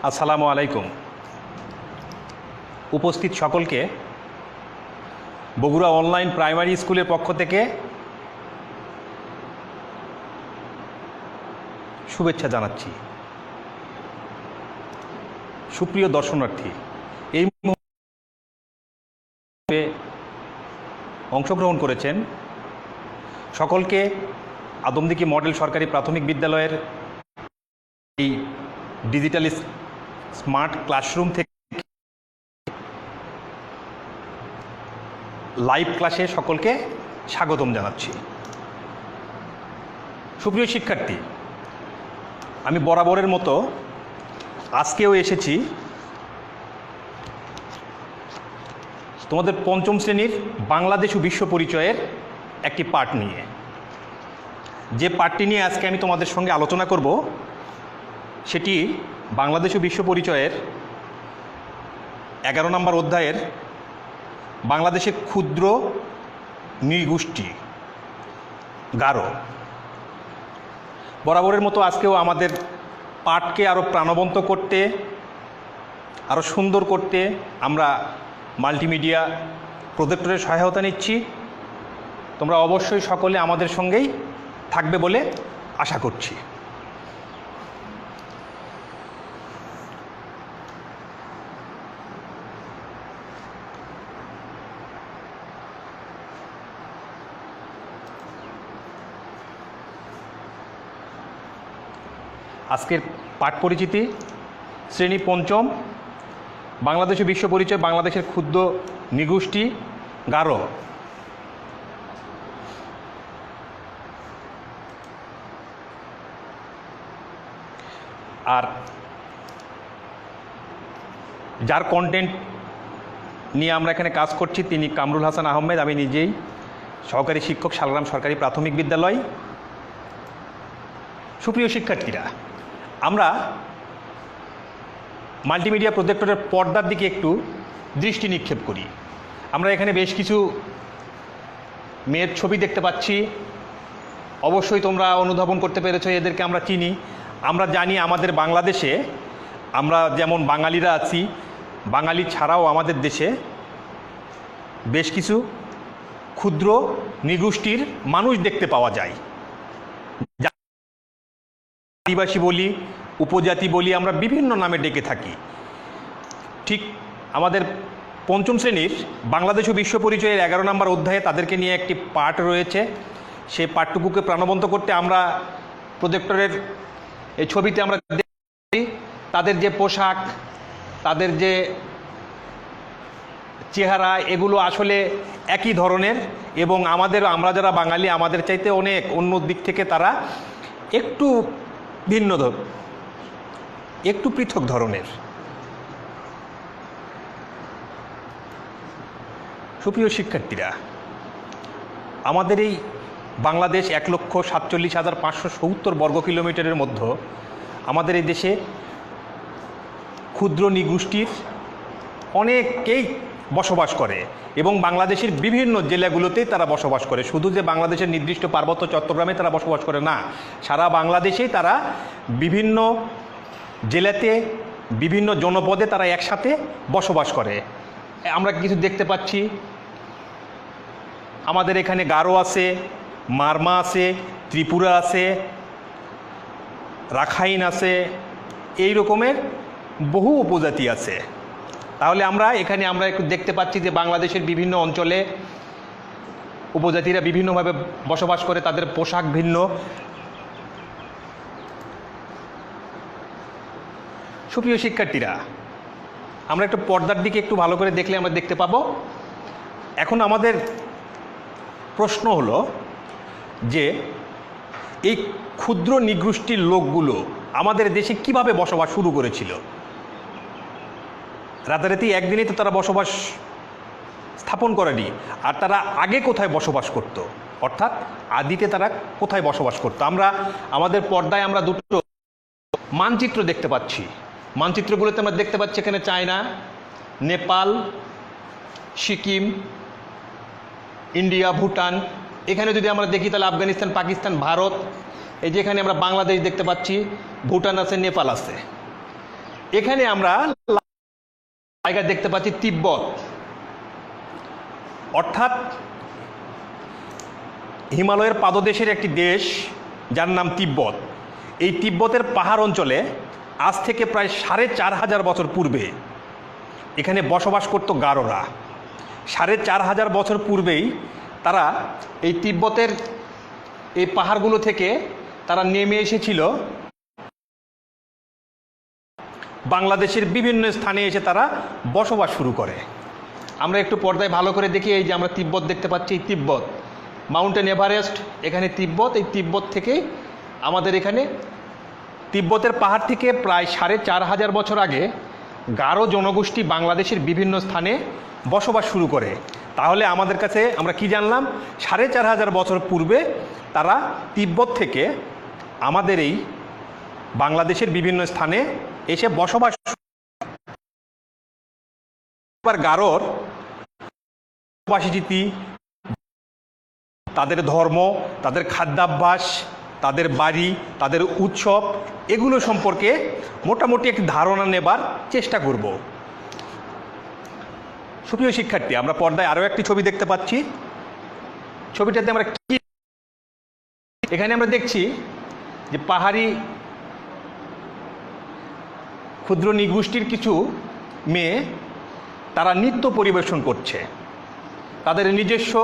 আসসালামু আলাইকুম। উপস্থিত সকলকে বগুড়া অনলাইন প্রাইমারি স্কুলের পক্ষ থেকে শুভেচ্ছা জানাচ্ছি। সুপ্রিয় দর্শনার্থী, এই মুহূর্তে অংশগ্রহণ করেছেন সকলকে আদমদিঘি মডেল সরকারি প্রাথমিক বিদ্যালয়ের এই ডিজিটাল স্মার্ট ক্লাসরুম থেকে লাইভ ক্লাসে সকলকে স্বাগতম জানাচ্ছি। সুপ্রিয় শিক্ষার্থী, আমি বরাবরের মতো আজকেও এসেছি তোমাদের পঞ্চম শ্রেণীর বাংলাদেশ ও বিশ্ব পরিচয়ের একটি পাঠ নিয়ে। যে পাঠটি নিয়ে আজকে আমি তোমাদের সঙ্গে আলোচনা করব সেটি বাংলাদেশ ও বিশ্ব পরিচয়ের 11 নম্বর অধ্যায়ের বাংলাদেশের ক্ষুদ্র নৃগোষ্ঠী গারো। বরাবরের মতো আজকেও আমাদের পাঠকে আরও প্রাণবন্ত করতে, আরও সুন্দর করতে আমরা মাল্টিমিডিয়া প্রজেক্টরের সহায়তা নিচ্ছি। তোমরা অবশ্যই সকলে আমাদের সঙ্গেই থাকবে বলে আশা করছি। আজকের পাঠ পরিচিতি, শ্রেণী পঞ্চম, বাংলাদেশ ও বিশ্ব পরিচয়, বাংলাদেশের ক্ষুদ্র নৃগোষ্ঠী গারো। আর যার কন্টেন্ট নিয়ে আমরা এখানে কাজ করছি তিনি কামরুল হাসান আহমেদ। আমি নিজেই সহকারী শিক্ষক, শালগ্রাম সরকারি প্রাথমিক বিদ্যালয়। সুপ্রিয় শিক্ষার্থীরা, আমরা মাল্টিমিডিয়া প্রজেক্টরের পর্দার দিকে একটু দৃষ্টি নিক্ষেপ করি। আমরা এখানে বেশ কিছু মেয়ের ছবি দেখতে পাচ্ছি। অবশ্যই তোমরা অনুধাবন করতে পেরেছো এদেরকে আমরা চিনি। আমরা জানি আমাদের বাংলাদেশে আমরা যেমন বাঙালিরা আছি, বাঙালি ছাড়াও আমাদের দেশে বেশ কিছু ক্ষুদ্র নৃগোষ্ঠীর মানুষ দেখতে পাওয়া যায়। আদিবাসী বলি, উপজাতি বলি, আমরা বিভিন্ন নামে ডেকে থাকি। ঠিক আমাদের পঞ্চম শ্রেণীর বাংলাদেশ ও বিশ্ব পরিচয়ের 11 নম্বর অধ্যায়ে তাদেরকে নিয়ে একটি পাঠ রয়েছে। সেই পাঠটুকুকে প্রাণবন্ত করতে আমরা প্রজেক্টরের এই ছবিতে আমরা দেখি তাদের যে পোশাক, তাদের যে চেহারা, এগুলো আসলে একই ধরনের এবং আমরা যারা বাঙালি আমাদের চাইতে অনেক অন্য দিক থেকে তারা একটু ভিন্ন, একটু পৃথক ধরনের। সুপ্রিয় শিক্ষার্থীরা, আমাদের এই বাংলাদেশ 1,47,570 বর্গ কিলোমিটারের মধ্যে আমাদের এই দেশে ক্ষুদ্র নৃগোষ্ঠীর অনেকেই বসবাস করে এবং বাংলাদেশের বিভিন্ন জেলাগুলোতেই তারা বসবাস করে। শুধু যে বাংলাদেশের নির্দিষ্ট পার্বত্য চট্টগ্রামে তারা বসবাস করে না, সারা বাংলাদেশেই তারা বিভিন্ন জেলাতে, বিভিন্ন জনপদে তারা একসাথে বসবাস করে। আমরা কিছু দেখতে পাচ্ছি, আমাদের এখানে গারো আছে, মারমা আছে, ত্রিপুরা আছে, রাখাইন আছে, এই রকমের বহু উপজাতি আছে। তাহলে আমরা একটু দেখতে পাচ্ছি যে বাংলাদেশের বিভিন্ন অঞ্চলে উপজাতিরা বিভিন্নভাবে বসবাস করে, তাদের পোশাক ভিন্ন। সুপ্রিয় শিক্ষার্থীরা, আমরা একটু পর্দার দিকে একটু ভালো করে দেখলে আমরা দেখতে পাবো। এখন আমাদের প্রশ্ন হলো যে এই ক্ষুদ্র নৃগোষ্ঠীর লোকগুলো আমাদের দেশে কিভাবে বসবাস শুরু করেছিল। রাতারাতি একদিনেই তো তারা বসবাস স্থাপন করেনি। আর তারা আগে কোথায় বসবাস করত, অর্থাৎ আদিতে তারা কোথায় বসবাস করত। আমরা আমাদের পর্দায় আমরা দুটো মানচিত্র দেখতে পাচ্ছি। মানচিত্রগুলোতে আমরা দেখতে পাচ্ছি এখানে চায়না, নেপাল, সিকিম, ইন্ডিয়া, ভুটান। এখানে যদি আমরা দেখি তাহলে আফগানিস্তান, পাকিস্তান, ভারত। এই যে এখানে আমরা বাংলাদেশ দেখতে পাচ্ছি, ভুটান আছে, নেপাল আছে। এখানে আমরা জায়গা দেখতে পাচ্ছি তিব্বত, অর্থাৎ হিমালয়ের পাদদেশের একটি দেশ যার নাম তিব্বত। এই তিব্বতের পাহাড় অঞ্চলে আজ থেকে প্রায় 4500 বছর পূর্বে এখানে বসবাস করত গারোরা। 4500 বছর পূর্বেই তারা এই তিব্বতের এই পাহাড়গুলো থেকে তারা নেমে এসেছিল বাংলাদেশের বিভিন্ন স্থানে এসে তারা বসবাস শুরু করে। আমরা একটু পর্দায় ভালো করে দেখি, এই যে আমরা তিব্বত দেখতে পাচ্ছি, এই তিব্বত, মাউন্টেন এভারেস্ট এখানে তিব্বত। এই তিব্বত থেকে আমাদের এখানে তিব্বতের পাহাড় থেকে প্রায় 4500 বছর আগে গারো জনগোষ্ঠী বাংলাদেশের বিভিন্ন স্থানে বসবাস শুরু করে। তাহলে আমাদের কাছে আমরা কি জানলাম, 4500 বছর পূর্বে তারা তিব্বত থেকে আমাদের এই বাংলাদেশের বিভিন্ন স্থানে এসে বসবাস। গারোর বাসিনীতি, তাদের ধর্ম, তাদের খাদ্যাভ্যাস, তাদের বাড়ি, তাদের উৎসব, এগুলো সম্পর্কে মোটামুটি একটি ধারণা নেবার চেষ্টা করব। সুপ্রিয় শিক্ষার্থী, আমরা পর্দায় আরও একটি ছবি দেখতে পাচ্ছি। ছবিটাতে আমরা কি, এখানে আমরা দেখছি যে পাহাড়ি ক্ষুদ্র নৃগোষ্ঠীর কিছু মেয়ে তারা নৃত্য পরিবেশন করছে। তাদের নিজস্ব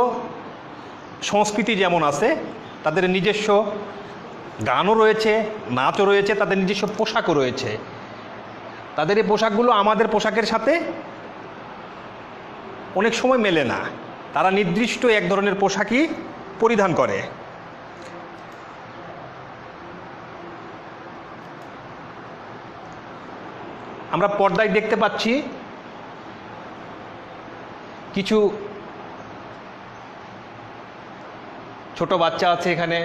সংস্কৃতি যেমন আছে, তাদের নিজস্ব গানও রয়েছে, নাচও রয়েছে, তাদের নিজস্ব পোশাকও রয়েছে। তাদের এই পোশাকগুলো আমাদের পোশাকের সাথে অনেক সময় মেলে না। তারা নির্দিষ্ট এক ধরনের পোশাকই পরিধান করে। আমরা পর্দায় দেখতে পাচ্ছি কিছু ছোট বাচ্চা আছে এখানে,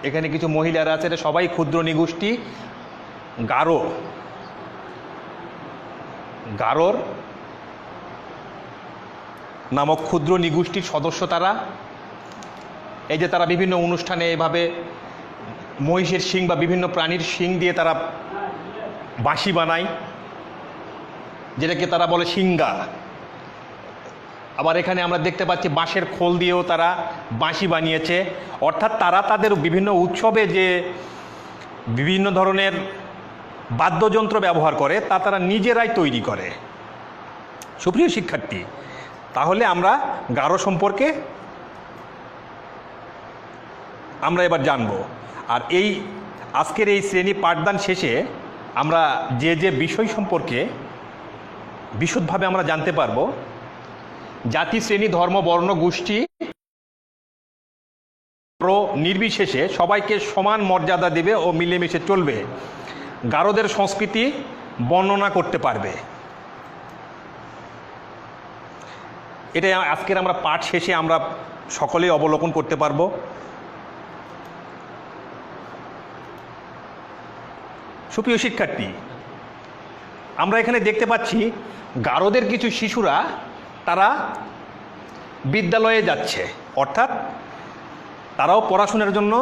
এখানে কিছু মহিলারা আছে। এটা সবাই ক্ষুদ্র নৃগোষ্ঠী গারো। গারোর নামক ক্ষুদ্র নৃগোষ্ঠীর সদস্য তারা। এই যে তারা বিভিন্ন অনুষ্ঠানে এভাবে মহিষের শিং বা বিভিন্ন প্রাণীর শিং দিয়ে তারা বাঁশি বানায়, যেটাকে তারা বলে সিঙ্গা। আবার এখানে আমরা দেখতে পাচ্ছি বাঁশের খোল দিয়েও তারা বাঁশি বানিয়েছে। অর্থাৎ তারা তাদের বিভিন্ন উৎসবে যে বিভিন্ন ধরনের বাদ্যযন্ত্র ব্যবহার করে তা তারা নিজেরাই তৈরি করে। সুপ্রিয় শিক্ষার্থী, তাহলে আমরা গারো সম্পর্কে আমরা এবার জানব। আর এই আজকের এই শ্রেণী পাঠদান শেষে আমরা যে যে বিষয় সম্পর্কে বিশদভাবে আমরা জানতে পারবো, জাতি, শ্রেণী, ধর্ম, বর্ণ, গোষ্ঠী নির্বিশেষে সবাইকে সমান মর্যাদা দেবে ও মিলেমিশে চলবে, গারোদের সংস্কৃতি বর্ণনা করতে পারবে। এটা আজকের আমরা পাঠ শেষে আমরা সকলেই অবলোকন করতে পারবো। সুপ্রিয় শিক্ষার্থী, আমরা এখানে দেখতে পাচ্ছি গারোদের কিছু শিশুরা তারা বিদ্যালয়ে যাচ্ছে, অর্থাৎ তারাও পড়াশোনার জন্য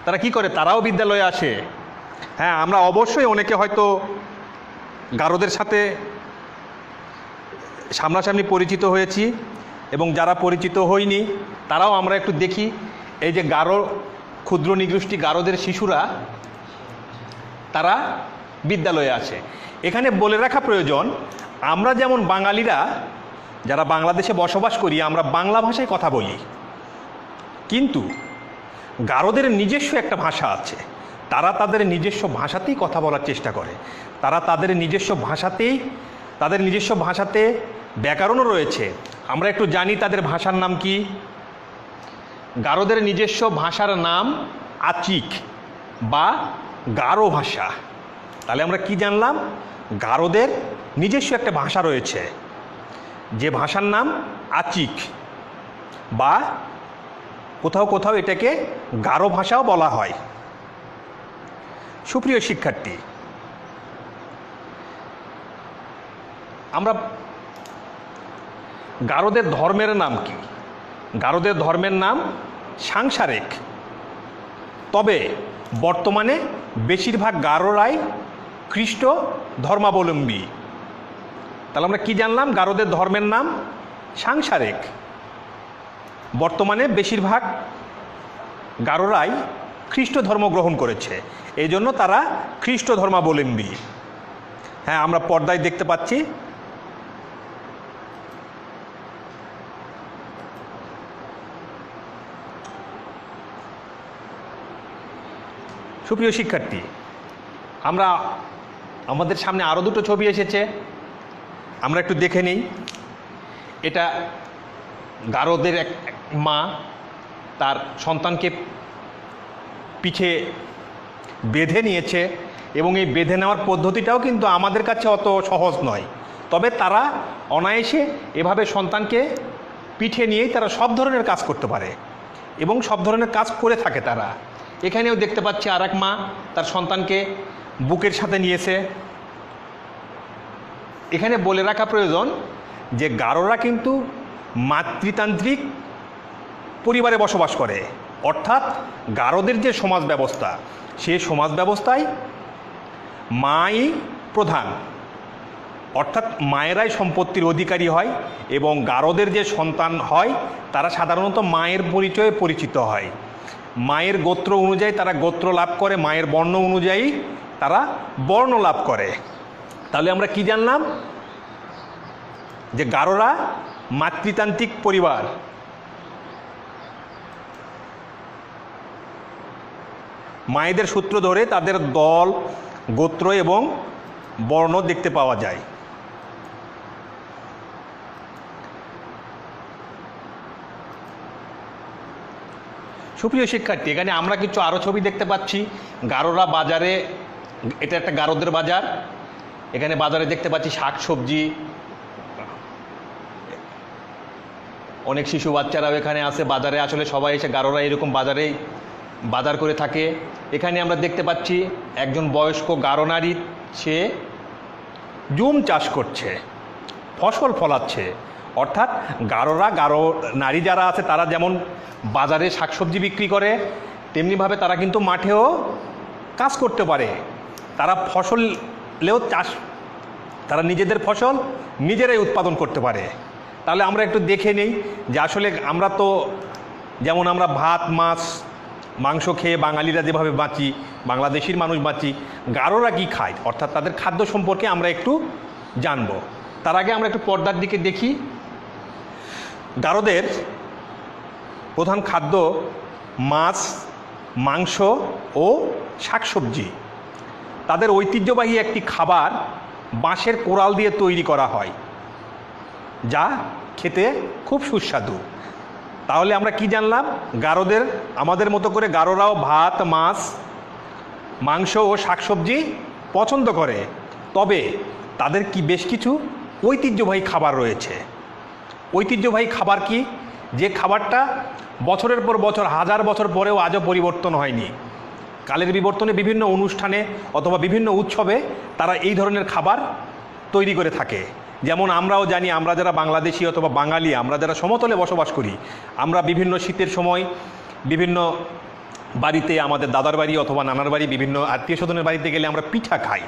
তারা কি করে, তারাও বিদ্যালয়ে আসে। হ্যাঁ, আমরা অবশ্যই অনেকে হয়তো গারোদের সাথে সামনাসামনি পরিচিত হয়েছি, এবং যারা পরিচিত হইনি তারাও আমরা একটু দেখি। এই যে গারো ক্ষুদ্র নৃগোষ্ঠী গারোদের শিশুরা তারা বিদ্যালয়ে আছে। এখানে বলে রাখা প্রয়োজন, আমরা যেমন বাঙালিরা যারা বাংলাদেশে বসবাস করি আমরা বাংলা ভাষায় কথা বলি, কিন্তু গারোদের নিজস্ব একটা ভাষা আছে, তারা তাদের নিজস্ব ভাষাতেই কথা বলার চেষ্টা করে, তারা তাদের নিজস্ব ভাষাতে ব্যাকরণও রয়েছে। আমরা একটু জানি তাদের ভাষার নাম কি। গারোদের নিজস্ব ভাষার নাম আচিক বা গারো ভাষা। তাহলে আমরা কি জানলাম, গারোদের নিজস্ব একটা ভাষা রয়েছে যে ভাষার নাম আচিক, বা কোথাও কোথাও এটাকে গারো ভাষাও বলা হয়। সুপ্রিয় শিক্ষার্থী, আমরা গারোদের ধর্মের নাম কি? গারোদের ধর্মের নাম সাংসারিক। তবে বর্তমানে বেশিরভাগ গারোরাই খ্রিস্ট ধর্মাবলম্বী। তাহলে আমরা কি জানলাম, গারোদের ধর্মের নাম সাংসারিক। বর্তমানে বেশিরভাগ গারোরাই খ্রিস্ট ধর্ম গ্রহণ করেছে, এই জন্য তারা খ্রিস্ট ধর্মাবলম্বী। হ্যাঁ, আমরা পর্দায় দেখতে পাচ্ছি সুপ্রিয় শিক্ষার্থী, আমাদের সামনে আরও দুটো ছবি এসেছে, আমরা একটু দেখে নিই। এটা গারোদের এক মা তার সন্তানকে পিঠে বেঁধে নিয়েছে, এবং এই বেঁধে নেওয়ার পদ্ধতিটাও কিন্তু আমাদের কাছে অত সহজ নয়। তবে তারা অনায়াসে এভাবে সন্তানকে পিঠে নিয়েই তারা সব ধরনের কাজ করতে পারে এবং সব ধরনের কাজ করে থাকে তারা। এখানেও দেখতে পাচ্ছি আর এক মা তার সন্তানকে বুকের সাথে নিয়েছে। এখানে বলে রাখা প্রয়োজন যে গারোরা কিন্তু মাতৃতান্ত্রিক পরিবারে বসবাস করে, অর্থাৎ গারোদের যে সমাজ ব্যবস্থা, সেই সমাজ ব্যবস্থায় মাই প্রধান, অর্থাৎ মায়েরাই সম্পত্তির অধিকারী হয়, এবং গারোদের যে সন্তান হয় তারা সাধারণত মায়ের পরিচয়ে পরিচিত হয়। মায়ের গোত্র অনুযায়ী তারা গোত্র লাভ করে, মায়ের বর্ণ অনুযায়ী তারা বর্ণ লাভ করে। তাহলে আমরা কি জানলাম, যে গারোরা মাতৃতান্ত্রিক পরিবার। মায়েদের সূত্র ধরে তাদের দল, গোত্র এবং বর্ণ দেখতে পাওয়া যায়। সুপ্রিয় শিক্ষার্থী, এখানে আমরা কিছু আরও ছবি দেখতে পাচ্ছি। গারোরা বাজারে, এটা একটা গারোদের বাজার। এখানে বাজারে দেখতে পাচ্ছি শাক সবজি, অনেক শিশু বাচ্চারাও এখানে আছে বাজারে। আসলে সবাই এসে গারোরা এরকম বাজারেই বাজার করে থাকে। এখানে আমরা দেখতে পাচ্ছি একজন বয়স্ক গারো নারী, সে জুম চাষ করছে, ফসল ফলাচ্ছে। অর্থাৎ গারো নারী যারা আছে তারা যেমন বাজারে শাকসবজি বিক্রি করে, তেমনিভাবে তারা কিন্তু মাঠেও কাজ করতে পারে। তারা ফসলেও চাষ, তারা নিজেদের ফসল নিজেরাই উৎপাদন করতে পারে। তাহলে আমরা একটু দেখে নিই যে আসলে আমরা তো যেমন আমরা ভাত মাছ মাংস খেয়ে বাঙালিরা যেভাবে বাঁচি, বাংলাদেশের মানুষ বাঁচি, গারোরা কি খায়, অর্থাৎ তাদের খাদ্য সম্পর্কে আমরা একটু জানব। তার আগে আমরা একটু পর্দার দিকে দেখি। গারোদের প্রধান খাদ্য মাছ, মাংস ও শাকসবজি। তাদের ঐতিহ্যবাহী একটি খাবার বাঁশের কোড়াল দিয়ে তৈরি করা হয়, যা খেতে খুব সুস্বাদু। তাহলে আমরা কি জানলাম, গারোদের আমাদের মতো করে গারোরাও ভাত মাছ মাংস ও শাকসবজি পছন্দ করে। তবে তাদের কি বেশ কিছু ঐতিহ্যবাহী খাবার রয়েছে। ঐতিহ্যবাহী খাবার কি, যে খাবারটা বছরের পর বছর, হাজার বছর পরেও আজও পরিবর্তন হয়নি। কালের বিবর্তনে বিভিন্ন অনুষ্ঠানে অথবা বিভিন্ন উৎসবে তারা এই ধরনের খাবার তৈরি করে থাকে। যেমন আমরাও জানি, আমরা যারা বাংলাদেশি অথবা বাঙালি, আমরা যারা সমতলে বসবাস করি, আমরা বিভিন্ন শীতের সময় বিভিন্ন বাড়িতে, আমাদের দাদার বাড়ি অথবা নানার বাড়ি, বিভিন্ন আত্মীয় স্বজনের বাড়িতে গেলে আমরা পিঠা খাই।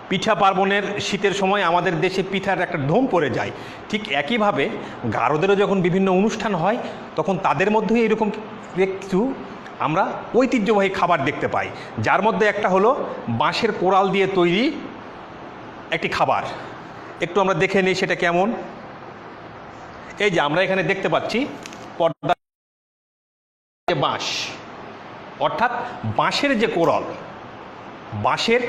পিঠা পার্বণের শীতের সময় আমাদের দেশে পিঠার একটা ধুম পড়ে যায়। ঠিক একইভাবে গারোদেরও যখন বিভিন্ন অনুষ্ঠান হয় তখন তাদের মধ্যেও এরকম কিছু আমরা ঐতিহ্যবাহী খাবার দেখতে পাই, যার মধ্যে একটা হলো বাঁশের কোড়াল দিয়ে তৈরি একটি খাবার। একটু আমরা দেখে নিই সেটা কেমন। এই যে আমরা এখানে দেখতে পাচ্ছি পর্দা বাঁশ, অর্থাৎ বাঁশের যে কোড়াল, বাঁশের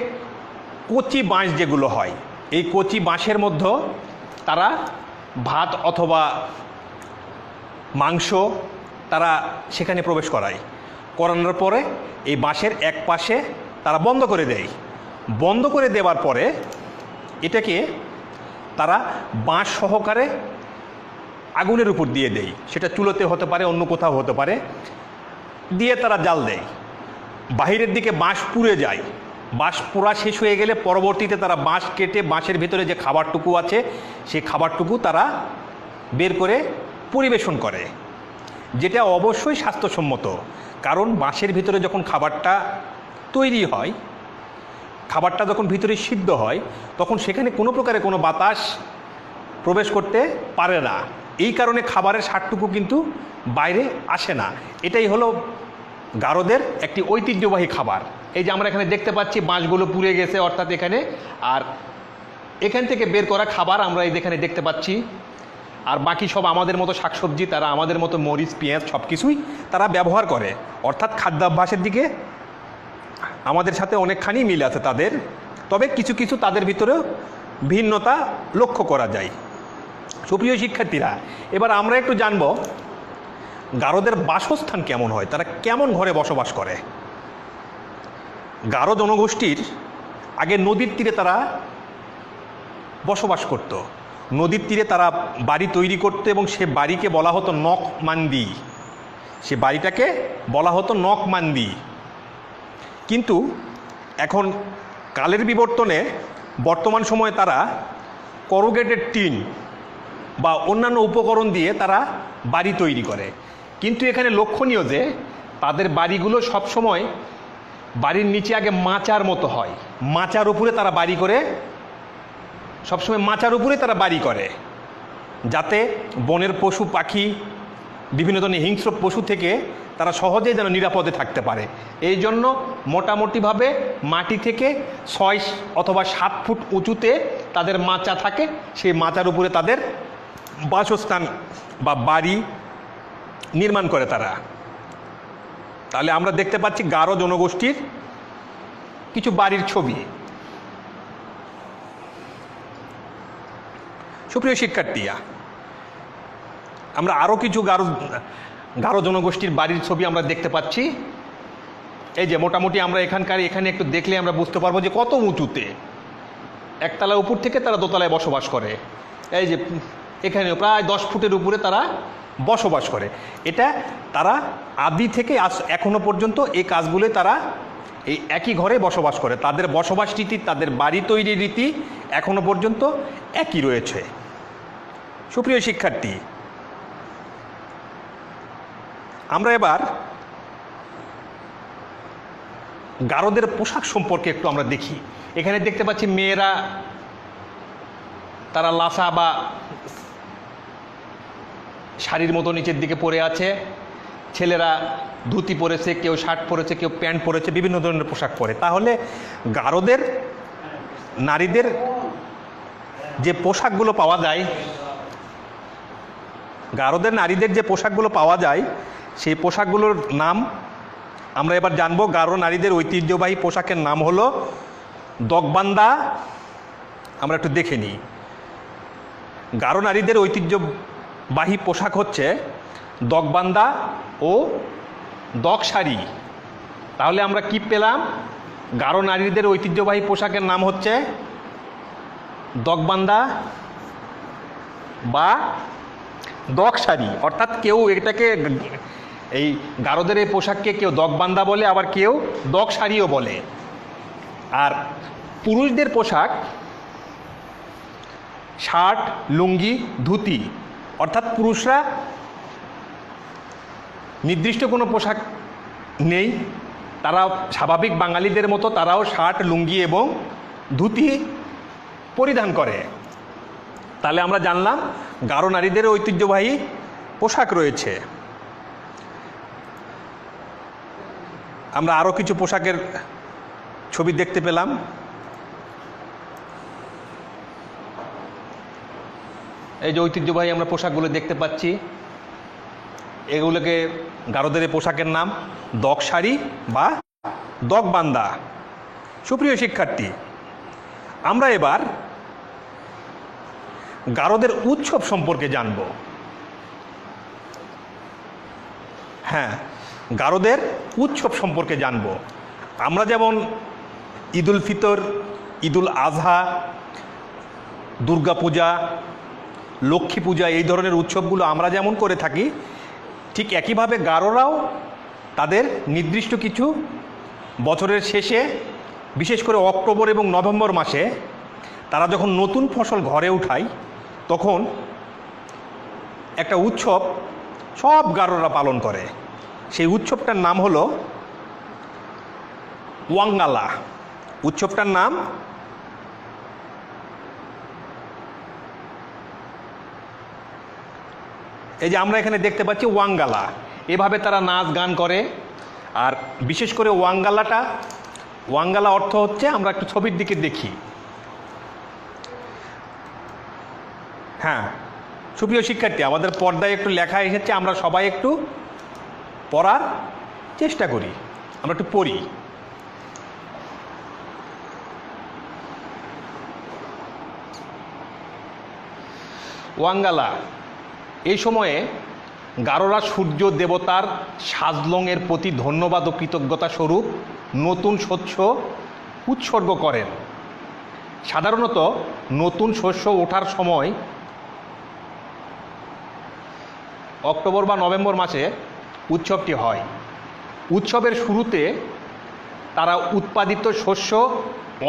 কচি বাঁশ যেগুলো হয়, এই কচি বাঁশের মধ্যে তারা ভাত অথবা মাংস তারা সেখানে প্রবেশ করায়। করানোর পরে এই বাঁশের এক পাশে তারা বন্ধ করে দেয়। বন্ধ করে দেওয়ার পরে এটাকে তারা বাঁশ সহকারে আগুনের উপর দিয়ে দেয়, সেটা চুলোতে হতে পারে, অন্য কোথাও হতে পারে, দিয়ে তারা জাল দেয়। বাহিরের দিকে বাঁশ পুড়ে যায়। বাঁশ পোড়া শেষ হয়ে গেলে পরবর্তীতে তারা বাঁশ কেটে বাঁশের ভিতরে যে খাবারটুকু আছে সেই খাবারটুকু তারা বের করে পরিবেশন করে, যেটা অবশ্যই স্বাস্থ্যসম্মত। কারণ বাঁশের ভিতরে যখন খাবারটা তৈরি হয়, খাবারটা যখন ভিতরে সিদ্ধ হয়, তখন সেখানে কোনো প্রকারে কোনো বাতাস প্রবেশ করতে পারে না। এই কারণে খাবারের স্বাদটুকু কিন্তু বাইরে আসে না। এটাই হলো গারোদের একটি ঐতিহ্যবাহী খাবার। এই যে আমরা এখানে দেখতে পাচ্ছি বাঁশগুলো পুড়ে গেছে, অর্থাৎ এখানে, আর এখান থেকে বের করা খাবার আমরা এই এখানে দেখতে পাচ্ছি। আর বাকি সব আমাদের মতো শাকসবজি, তারা আমাদের মতো মরিচ পেঁয়াজ সব কিছুই তারা ব্যবহার করে, অর্থাৎ খাদ্যাভ্যাসের দিকে আমাদের সাথে অনেকখানি মিল আছে তাদের। তবে কিছু কিছু তাদের ভিতরেও ভিন্নতা লক্ষ্য করা যায়। সুপ্রিয় শিক্ষার্থীরা, এবার আমরা একটু জানব গারোদের বাসস্থান কেমন হয়, তারা কেমন ঘরে বসবাস করে। গারো জনগোষ্ঠীর আগে নদীর তীরে তারা বসবাস করত। নদীর তীরে তারা বাড়ি তৈরি করত এবং সে বাড়িকে বলা হতো নকমান্দি। সে বাড়িটাকে বলা হতো নকমান্দি। কিন্তু এখন কালের বিবর্তনে বর্তমান সময়ে তারা করুগেটেড টিন বা অন্যান্য উপকরণ দিয়ে তারা বাড়ি তৈরি করে। কিন্তু এখানে লক্ষণীয় যে তাদের বাড়িগুলো সবসময় বাড়ির নিচে আগে মাচার মতো হয়, মাচার উপরে তারা বাড়ি করে, সবসময় মাচার উপরে তারা বাড়ি করে, যাতে বনের পশু পাখি বিভিন্ন ধরনের হিংস্র পশু থেকে তারা সহজেই যেন নিরাপদে থাকতে পারে। এই জন্য মোটামুটিভাবে মাটি থেকে 6 অথবা 7 ফুট উঁচুতে তাদের মাচা থাকে, সেই মাচার উপরে তাদের বাসস্থান বা বাড়ি নির্মাণ করে তারা। তাহলে আমরা দেখতে পাচ্ছি গারো জনগোষ্ঠীর কিছু বাড়ির ছবি। সুপ্রিয় শিক্ষার্থীরা, আমরা আরও কিছু গারো জনগোষ্ঠীর বাড়ির ছবি আমরা দেখতে পাচ্ছি। এই যে মোটামুটি আমরা এখানে একটু দেখলে আমরা বুঝতে পারবো যে কত উঁচুতে, একতলা উপর থেকে তারা দোতলায় বসবাস করে। এই যে এখানে প্রায় 10 ফুটের উপরে তারা বসবাস করে। এটা তারা আদি থেকে এখনো পর্যন্ত এই কাজগুলো তারা এই একই ঘরে বসবাস করে। তাদের বসবাস রীতি, তাদের বাড়ি তৈরির রীতি এখনো পর্যন্ত একই রয়েছে। সুপ্রিয় শিক্ষার্থী, আমরা এবার গারোদের পোশাক সম্পর্কে একটু আমরা দেখি। এখানে দেখতে পাচ্ছি মেয়েরা তারা লাসা বা শাড়ির মতো নিচের দিকে পরে আছে, ছেলেরা ধুতি পরেছে, কেউ শার্ট পরেছে, কেউ প্যান্ট পরেছে, বিভিন্ন ধরনের পোশাক পরে। তাহলে গারোদের নারীদের যে পোশাকগুলো পাওয়া যায়, গারোদের নারীদের যে পোশাকগুলো পাওয়া যায় সেই পোশাকগুলোর নাম আমরা এবার জানবো। গারো নারীদের ঐতিহ্যবাহী পোশাকের নাম হলো দগবান্দা। আমরা একটু দেখে নিই। গারো নারীদের ঐতিহ্যবাহী পোশাক হচ্ছে দগবান্দা ও দগ শাড়ি। তাহলে আমরা কি পেলাম? গারো নারীদের ঐতিহ্যবাহী পোশাকের নাম হচ্ছে দগবান্দা বা দগ শাড়ি। অর্থাৎ কেউ এটাকে, এই গারোদের এই পোশাককে কেউ দগবান্দা বলে, আবার কেউ দগ শাড়িও বলে। আর পুরুষদের পোশাক শার্ট, লুঙ্গি, ধুতি। অর্থাৎ পুরুষরা নির্দিষ্ট কোনো পোশাক নেই, তারা স্বাভাবিক বাঙালিদের মতো তারাও শার্ট, লুঙ্গি এবং ধুতি পরিধান করে। তাহলে আমরা জানলাম গারো নারীদের ঐতিহ্যবাহী পোশাক রয়েছে। আমরা আরও কিছু পোশাকের ছবি দেখতে পেলাম। এই যে ঐতিহ্যবাহী আমরা পোশাকগুলো দেখতে পাচ্ছি, এগুলোকে গারোদের পোশাকের নাম দগ শাড়ি বা দগ বান্দা। সুপ্রিয় শিক্ষার্থী, আমরা এবার গারোদের উৎসব সম্পর্কে জানব। হ্যাঁ, গারোদের উৎসব সম্পর্কে জানব। আমরা যেমন ঈদুল ফিতর, ঈদুল আজহা, দুর্গাপূজা, লক্ষ্মী পূজা, এই ধরনের উৎসবগুলো আমরা যেমন করে থাকি, ঠিক একইভাবে গারোরাও তাদের নির্দিষ্ট কিছু বছরের শেষে, বিশেষ করে অক্টোবর এবং নভেম্বর মাসে তারা যখন নতুন ফসল ঘরে উঠায়, তখন একটা উৎসব সব গারোরা পালন করে। সেই উৎসবটার নাম হলো ওয়াঙ্গালা। উৎসবটার নাম এই যে আমরা এখানে দেখতে পাচ্ছি ওয়াঙ্গালা। এভাবে তারা নাচ গান করে। আর বিশেষ করে ওয়াঙ্গালা অর্থ হচ্ছে, আমরা একটু ছবির দিকে দেখি। হ্যাঁ সুপ্রিয় শিক্ষার্থী, আমাদের পর্দায় একটু লেখা এসেছে, আমরা সবাই একটু পড়ার চেষ্টা করি, আমরা একটু পড়ি। ওয়াঙ্গালা, এই সময়ে গারোরা সূর্য দেবতার সাজলংয়ের প্রতি ধন্যবাদ ও কৃতজ্ঞতা স্বরূপ নতুন শস্য উৎসর্গ করেন। সাধারণত নতুন শস্য ওঠার সময় অক্টোবর বা নভেম্বর মাসে উৎসবটি হয়। উৎসবের শুরুতে তারা উৎপাদিত শস্য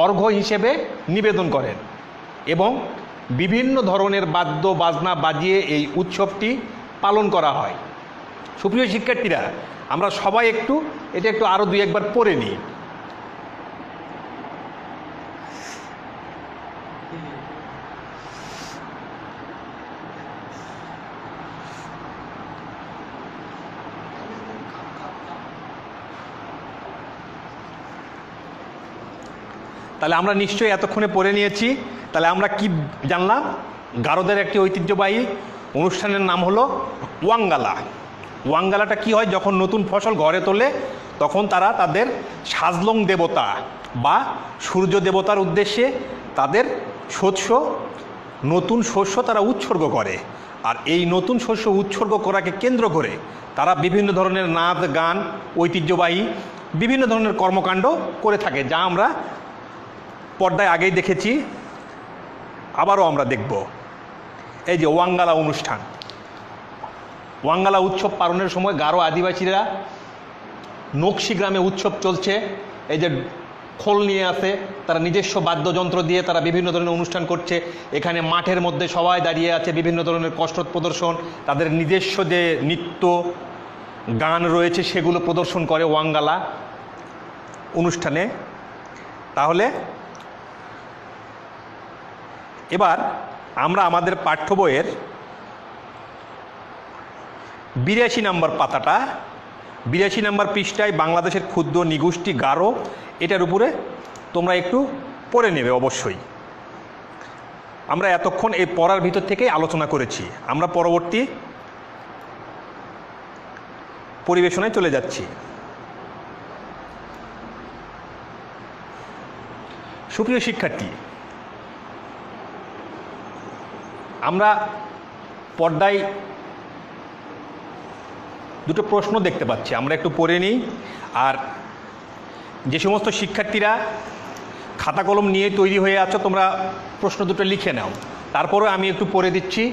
অর্ঘ্য হিসেবে নিবেদন করেন এবং বিভিন্ন ধরনের বাদ্য বাজনা বাজিয়ে এই উৎসবটি পালন করা হয়। সুপ্রিয় শিক্ষার্থীরা, আমরা সবাই এটা একটু আরও দুই একবার পড়ে নিই। তাহলে আমরা নিশ্চয়ই এতক্ষণে পড়ে নিয়েছি। তাহলে আমরা কি জানলাম? গারোদের একটি ঐতিহ্যবাহী অনুষ্ঠানের নাম হলো ওয়াঙ্গালা। ওয়াঙ্গালাটা কি হয়? যখন নতুন ফসল ঘরে তোলে, তখন তারা তাদের সাজলং দেবতা বা সূর্য দেবতার উদ্দেশ্যে তাদের নতুন শস্য তারা উৎসর্গ করে। আর এই নতুন শস্য উৎসর্গ করাকে কেন্দ্র করে তারা বিভিন্ন ধরনের নাচ গান, ঐতিহ্যবাহী বিভিন্ন ধরনের কর্মকাণ্ড করে থাকে, যা আমরা পর্দায় আগেই দেখেছি, আবারও আমরা দেখব। এই যে ওয়াঙ্গালা অনুষ্ঠান, ওয়াঙ্গালা উৎসব পালনের সময় গারো আদিবাসীরা নকশি গ্রামে উৎসব চলছে, এই যে খোল নিয়ে আসে, তারা নিজস্ব বাদ্যযন্ত্র দিয়ে তারা বিভিন্ন ধরনের অনুষ্ঠান করছে। এখানে মাঠের মধ্যে সবাই দাঁড়িয়ে আছে, বিভিন্ন ধরনের কসরত প্রদর্শন, তাদের নিজস্ব যে নৃত্য গান রয়েছে সেগুলো প্রদর্শন করে ওয়াঙ্গালা অনুষ্ঠানে। তাহলে এবার আমরা আমাদের পাঠ্য বইয়ের 82 নম্বর পাতাটা, 82 নম্বর পৃষ্ঠায় বাংলাদেশের ক্ষুদ্র নৃগোষ্ঠী গারো, এটার উপরে তোমরা একটু পড়ে নেবে অবশ্যই। আমরা এতক্ষণ এই পড়ার ভিতর থেকেই আলোচনা করেছি। আমরা পরবর্তী পরিবেশনায় চলে যাচ্ছি। সুপ্রিয় শিক্ষার্থী, আমরা পর্দায় দুটো প্রশ্ন দেখতে পাচ্ছি, আমরা একটু পড়ে নিই। আর যে সমস্ত শিক্ষার্থীরা খাতা কলম নিয়ে তৈরি হয়ে আছো, তোমরা প্রশ্ন দুটো লিখে নাও। তারপরে আমি একটু পড়ে দিচ্ছি।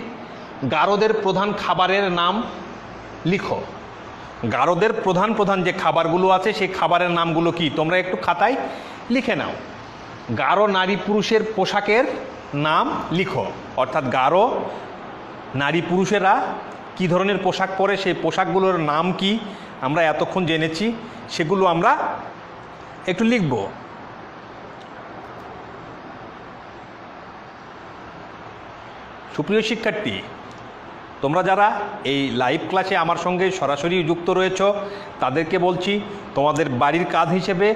গারোদের প্রধান খাবারের নাম লিখো। গারোদের প্রধান যে খাবারগুলো আছে সেই খাবারের নামগুলো কি, তোমরা একটু খাতায় লিখে নাও। গারো নারী পুরুষের পোশাকের নাম লিখো, অর্থাৎ গারো নারী পুরুষেরা কি ধরনের পোশাক পরে, সেই পোশাকগুলোর নাম কি আমরা এতক্ষণ জেনেছি, সেগুলো আমরা একটু লিখব। সুপ্রিয় শিক্ষার্থী, তোমরা যারা এই লাইভ ক্লাসে আমার সঙ্গে সরাসরি যুক্ত রয়েছ তাদেরকে বলছি, তোমাদের বাড়ির কাজ হিসেবে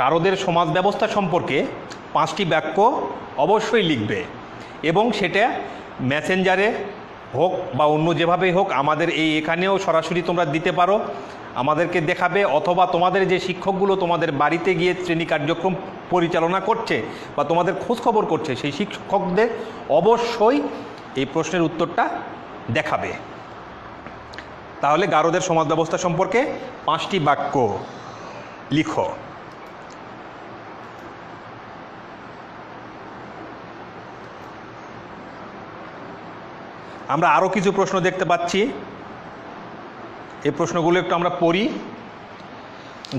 গারোদের সমাজ ব্যবস্থা সম্পর্কে 5টি বাক্য অবশ্যই লিখবে এবং সেটা মেসেঞ্জারে হোক বা অন্য যেভাবেই হোক আমাদের এখানেও সরাসরি তোমরা দিতে পারো, আমাদেরকে দেখাবে, অথবা তোমাদের যে শিক্ষকগুলো তোমাদের বাড়িতে গিয়ে শ্রেণী কার্যক্রম পরিচালনা করছে বা তোমাদের খোঁজখবর করছে সেই শিক্ষকদের অবশ্যই এই প্রশ্নের উত্তরটা দেখাবে। তাহলে গারোদের সমাজ ব্যবস্থা সম্পর্কে 5টি বাক্য লিখো। আমরা আরও কিছু প্রশ্ন দেখতে পাচ্ছি, এই প্রশ্নগুলো একটু আমরা পড়ি।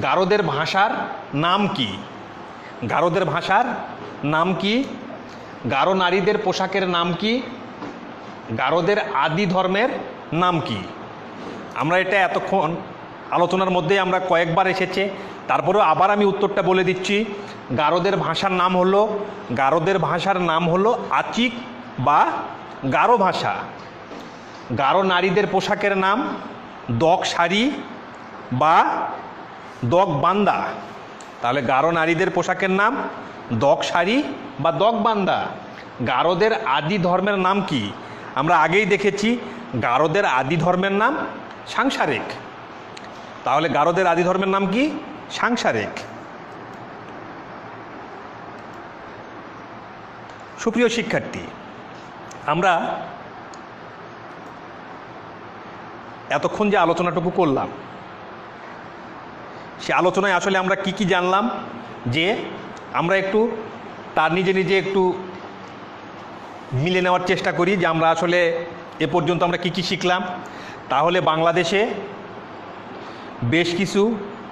গারোদের ভাষার নাম কি? গারোদের ভাষার নাম কি? গারো নারীদের পোশাকের নাম কি? গারোদের আদি ধর্মের নাম কি? আমরা এটা এতক্ষণ আলোচনার মধ্যেই আমরা কয়েকবার এসেছে, তারপরেও আবার আমি উত্তরটা বলে দিচ্ছি। গারোদের ভাষার নাম হলো আচিক বা গারো ভাষা। গারো নারীদের পোশাকের নাম দক শাড়ি বা দক বান্দা। তাহলে গারো নারীদের পোশাকের নাম দক শাড়ি বা দক বান্দা। গারোদের আদি ধর্মের নাম কি? আমরা আগেই দেখেছি গারোদের আদি ধর্মের নাম সাংসারিক। তাহলে গারোদের আদি ধর্মের নাম কি? সাংসারিক। সুপ্রিয় শিক্ষার্থী, আমরা এতক্ষণ যে আলোচনাটুকু করলাম সে আলোচনায় আসলে আমরা কি জানলাম, যে আমরা একটু তার নিজে একটু মিলে নেওয়ার চেষ্টা করি যে আমরা আসলে এ পর্যন্ত আমরা কি শিখলাম। তাহলে বাংলাদেশে বেশ কিছু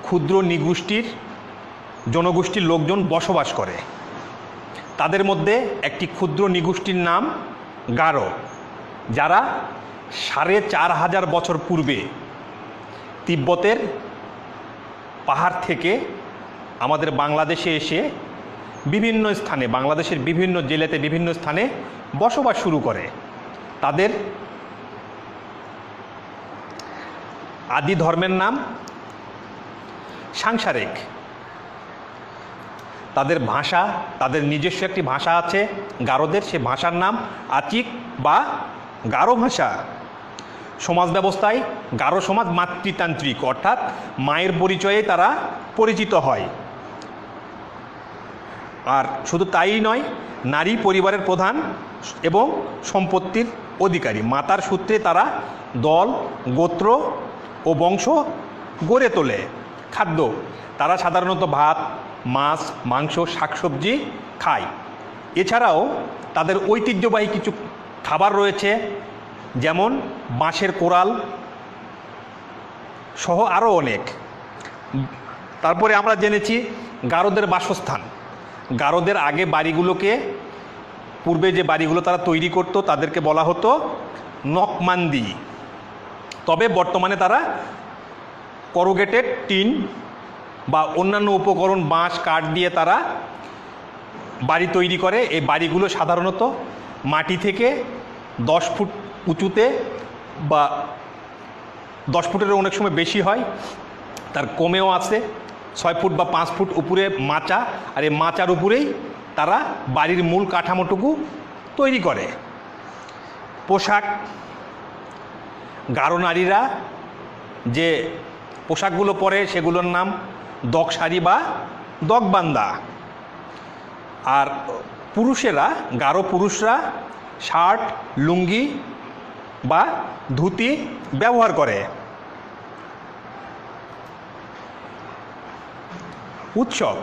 ক্ষুদ্র জনগোষ্ঠীর লোকজন বসবাস করে। তাদের মধ্যে একটি ক্ষুদ্র নৃগোষ্ঠীর নাম গারো, যারা 4500 বছর পূর্বে তিব্বতের পাহাড় থেকে আমাদের বাংলাদেশে এসে বিভিন্ন স্থানে, বাংলাদেশের বিভিন্ন জেলাতে বিভিন্ন স্থানে বসবাস শুরু করে। তাদের আদি ধর্মের নাম সাংসারিক। তাদের ভাষা, তাদের নিজস্ব একটি ভাষা আছে গারোদের, সে ভাষার নাম আচিক বা গারো ভাষা। সমাজ ব্যবস্থায় গারো সমাজ মাতৃতান্ত্রিক, অর্থাৎ মায়ের পরিচয়ে তারা পরিচিত হয়। আর শুধু তাই নয়, নারী পরিবারের প্রধান এবং সম্পত্তির অধিকারী। মাতার সূত্রে তারা দল, গোত্র ও বংশ গড়ে তোলে। খাদ্য, তারা সাধারণত ভাত, মাছ, মাংস, শাকসবজি খায়। এছাড়াও তাদের ঐতিহ্যবাহী কিছু খাবার রয়েছে, যেমন বাঁশের কোরাল সহ আরও অনেক। তারপরে আমরা জেনেছি গারোদের বাসস্থান। গারোদের আগে বাড়িগুলোকে, পূর্বে যে বাড়িগুলো তারা তৈরি করত তাদেরকে বলা হতো নকমান্দি। তবে বর্তমানে তারা করুগেটেড টিন বা অন্যান্য উপকরণ, বাঁশ, কাঠ দিয়ে তারা বাড়ি তৈরি করে। এই বাড়িগুলো সাধারণত মাটি থেকে 10 ফুট উঁচুতে বা 10 ফুটের অনেক সময় বেশি হয়, তার কমেও আছে 6 ফুট বা 5 ফুট উপরে মাচা, আর এই মাচার উপরেই তারা বাড়ির মূল কাঠামোটুকু তৈরি করে। পোশাক, গারো নারীরা যে পোশাকগুলো পরে সেগুলোর নাম দক শাড়ি বা দক বান্দা। আর পুরুষেরা, গারো পুরুষরা শার্ট, লুঙ্গি বা ধুতি ব্যবহার করে। উৎসব,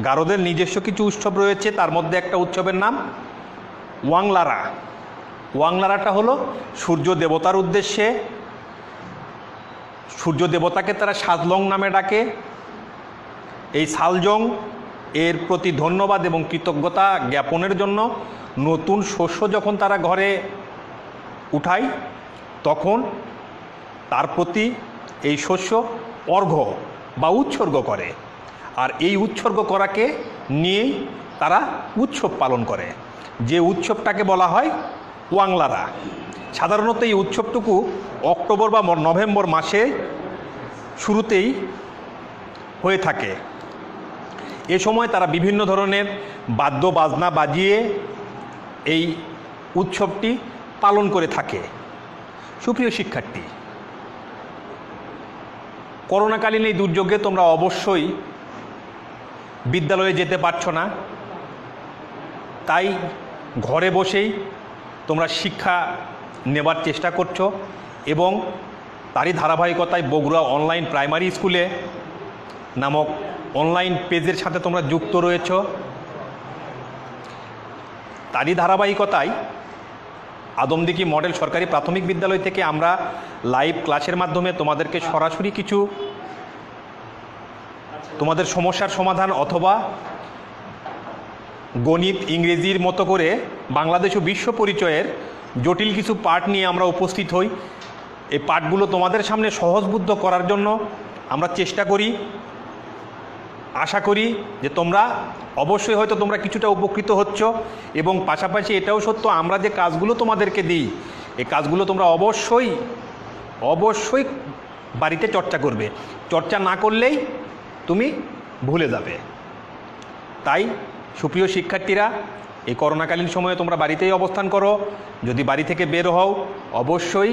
গারোদের নিজস্ব কিছু উৎসব রয়েছে, তার মধ্যে একটা উৎসবের নাম ওয়াংলারা। ওয়াংলারাটা হলো সূর্য দেবতার উদ্দেশ্যে, সূর্য দেবতাকে তারা সাজলং নামে ডাকে। এই সালজং এর প্রতি ধন্যবাদ এবং কৃতজ্ঞতা জ্ঞাপনের জন্য নতুন শস্য যখন তারা ঘরে উঠায় তখন তার প্রতি এই শস্য অর্ঘ্য বা উৎসর্গ করে। আর এই উৎসর্গ করাকে নিয়েই তারা উৎসব পালন করে। যে উৎসবটাকে বলা হয় ওয়াংলারা। সাধারণত এই উৎসবটুকু অক্টোবর বা নভেম্বর মাসে শুরুতেই হয়ে থাকে। এ সময় তারা বিভিন্ন ধরনের বাদ্য বাজনা বাজিয়ে এই উৎসবটি পালন করে থাকে। সুপ্রিয় শিক্ষার্থী, করোনাকালীন এই দুর্যোগে তোমরা অবশ্যই বিদ্যালয়ে যেতে পারছো না, তাই ঘরে বসেই তোমরা শিক্ষা নেবার চেষ্টা করছো এবং তারই ধারাবাহিকতায় বগুড়া অনলাইন প্রাইমারি স্কুলে নামক অনলাইন পেজের সাথে তোমরা যুক্ত রয়েছ। তারই ধারাবাহিকতায় আদমদিঘি মডেল সরকারি প্রাথমিক বিদ্যালয় থেকে আমরা লাইভ ক্লাসের মাধ্যমে তোমাদেরকে সরাসরি কিছু তোমাদের সমস্যার সমাধান অথবা গণিত ইংরেজির মতো করে বাংলাদেশ ও বিশ্ব পরিচয়ের জটিল কিছু পাঠ নিয়ে আমরা উপস্থিত হই। এই পাঠগুলো তোমাদের সামনে সহজবোধ্য করার জন্য আমরা চেষ্টা করি। আশা করি যে তোমরা অবশ্যই হয়তো তোমরা কিছুটা উপকৃত হচ্ছ এবং পাশাপাশি এটাও সত্য, আমরা যে কাজগুলো তোমাদেরকে দিই এই কাজগুলো তোমরা অবশ্যই অবশ্যই বাড়িতে চর্চা করবে। চর্চা না করলেই তুমি ভুলে যাবে। তাই সুপ্রিয় শিক্ষার্থীরা, এই করোনাকালীন সময়ে তোমরা বাড়িতেই অবস্থান করো। যদি বাড়ি থেকে বের হও অবশ্যই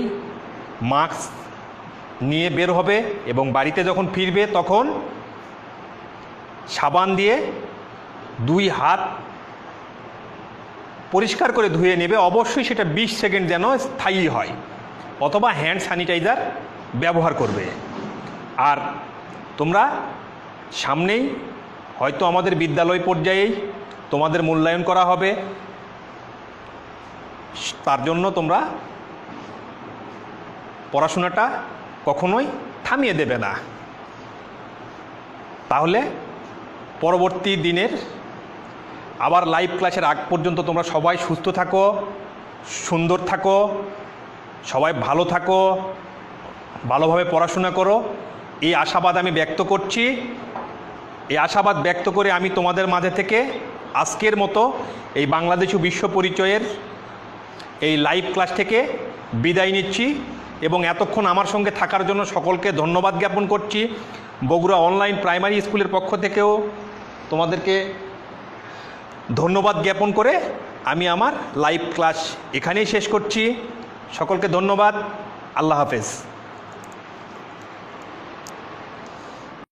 মাস্ক নিয়ে বের হবে এবং বাড়িতে যখন ফিরবে তখন সাবান দিয়ে 2 হাত পরিষ্কার করে ধুয়ে নেবে। অবশ্যই সেটা 20 সেকেন্ড যেন স্থায়ী হয়, অথবা হ্যান্ড স্যানিটাইজার ব্যবহার করবে। আর তোমরা সামনেই হয়তো আমাদের বিদ্যালয় পর্যায়েই তোমাদের মূল্যায়ন করা হবে, তার জন্য তোমরা পড়াশোনাটা কখনোই থামিয়ে দেবে না। তাহলে পরবর্তী দিনের আবার লাইভ ক্লাসের আগ পর্যন্ত তোমরা সবাই সুস্থ থাকো, সুন্দর থাকো, সবাই ভালো থাকো, ভালোভাবে পড়াশোনা করো, এই আশাবাদ আমি ব্যক্ত করছি। এই আশাবাদ ব্যক্ত করে আমি তোমাদের মাঝে থেকে আজকের মতো এই বাংলাদেশ ও বিশ্ব পরিচয়ের এই লাইভ ক্লাস থেকে বিদায় নিচ্ছি এবং এতক্ষণ আমার সঙ্গে থাকার জন্য সকলকে ধন্যবাদ জ্ঞাপন করছি। বগুড়া অনলাইন প্রাইমারি স্কুলের পক্ষ থেকেও তোমাদেরকে ধন্যবাদ জ্ঞাপন করে আমি আমার লাইভ ক্লাস এখানেই শেষ করছি। সকলকে ধন্যবাদ। আল্লাহ হাফেজ।